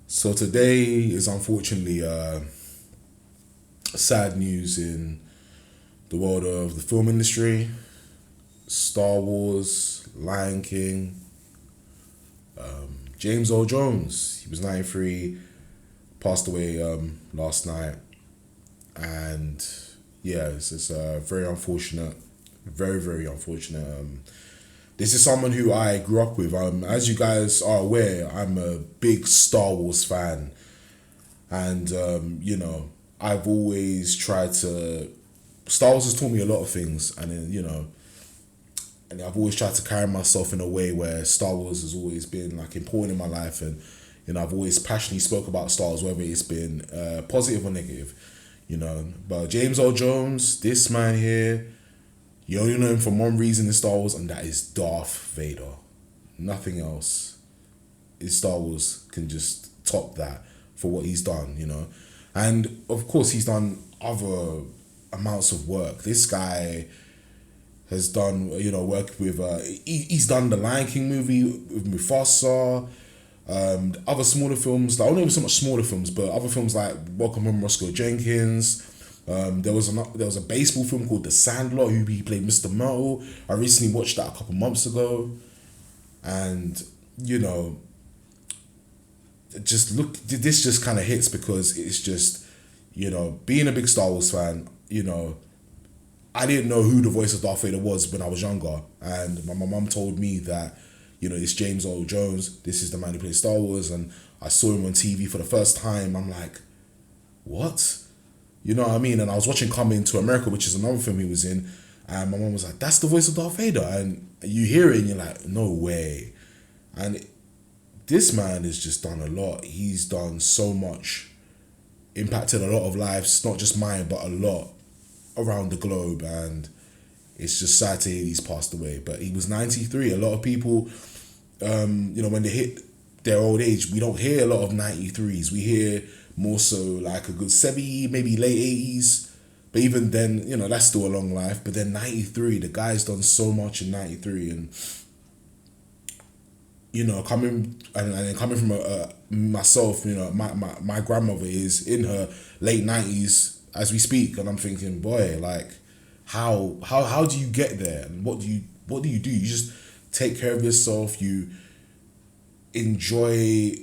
So today is unfortunately sad news in the world of the film industry. Star Wars, Lion King, James Earl Jones. He was 93, passed away last night, and yeah, it's just very unfortunate, very unfortunate. This is someone who I grew up with. As you guys are aware, I'm a big Star Wars fan, and I've always tried to. Star Wars has taught me a lot of things, and then and I've always tried to carry myself in a way where Star Wars has always been like important in my life, and I've always passionately spoke about Star Wars, whether it's been positive or negative, But James Earl Jones, this man here, you only know him for one reason in Star Wars, and that is Darth Vader. Nothing else in Star Wars can just top that for what he's done. And of course, he's done other amounts of work. This guy has done, work with, he's done the Lion King movie with Mufasa, other smaller films, like, I don't know so much smaller films, but other films like Welcome Home, Roscoe Jenkins. There was a baseball film called The Sandlot, who he played Mr. Mertle. I recently watched that a couple months ago, and just look, this just kind of hits because it's just, being a big Star Wars fan, I didn't know who the voice of Darth Vader was when I was younger, and my mum told me that, it's James Earl Jones. This is the man who plays Star Wars, and I saw him on TV for the first time. I'm like, what? You know what I mean? And I was watching Coming to America, which is another film he was in, and my mum was like, "That's the voice of Darth Vader," and you hear it, and you're like, "No way!" And this man has just done a lot. He's done so much, impacted a lot of lives, not just mine, but a lot around the globe, and it's just sad to hear he's passed away. But he was 93. A lot of people, when they hit their old age, we don't hear a lot of 93s. We hear more so like a good 70, maybe late 80s. But even then, that's still a long life. But then 93, the guy's done so much in 93. And, coming from myself, my grandmother is in her late 90s as we speak. And I'm thinking, boy, like, how do you get there? And what do you do? You just take care of yourself. You enjoy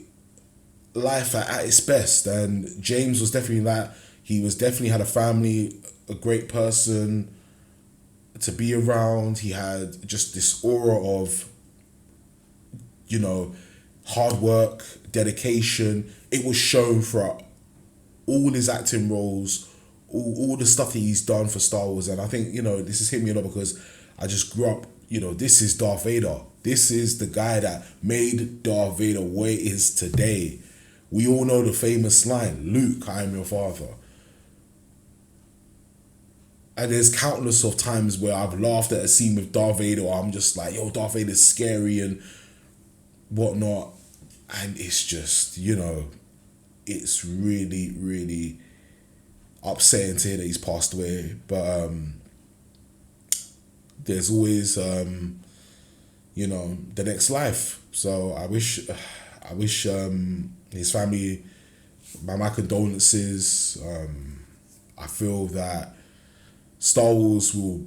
life at its best. And James was definitely that. He was definitely had a family, a great person to be around. He had just this aura of, hard work, dedication. It was shown throughout all his acting roles, all the stuff that he's done for Star Wars. And I think, this has hit me a lot because I just grew up, this is Darth Vader. This is the guy that made Darth Vader where it is today. We all know the famous line, "Luke, I am your father." And there's countless of times where I've laughed at a scene with Darth Vader, or I'm just like, yo, Darth Vader's scary and whatnot. And it's just, it's really upsetting to hear that he's passed away. But there's always the next life. So I wish his family my condolences. I feel that Star Wars will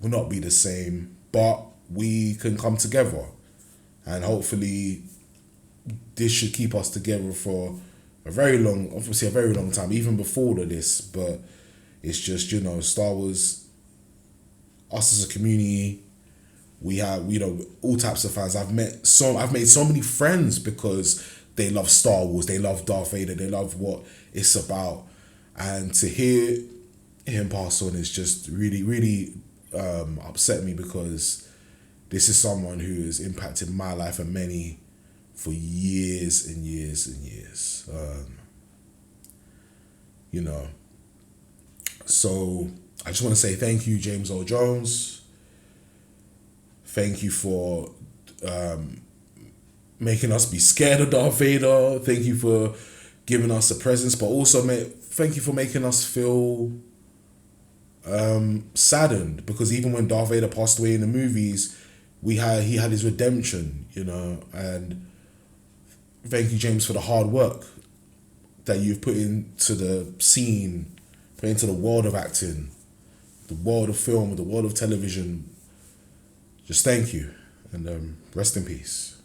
not be the same, but we can come together, and hopefully this should keep us together for a very long time, even before this. But it's just, Star Wars, us as a community, we have, all types of fans. I've made so many friends because they love Star Wars, they love Darth Vader, they love what it's about. And to hear him pass on is just really upset me, because this is someone who has impacted my life and many for years and years and years. So I just want to say thank you, James Earl Jones. Thank you for making us be scared of Darth Vader. Thank you for giving us a presence, but also thank you for making us feel saddened, because even when Darth Vader passed away in the movies, he had his redemption, and thank you, James, for the hard work that you've put into the scene, put into the world of acting, the world of film, the world of television. Just thank you, and rest in peace.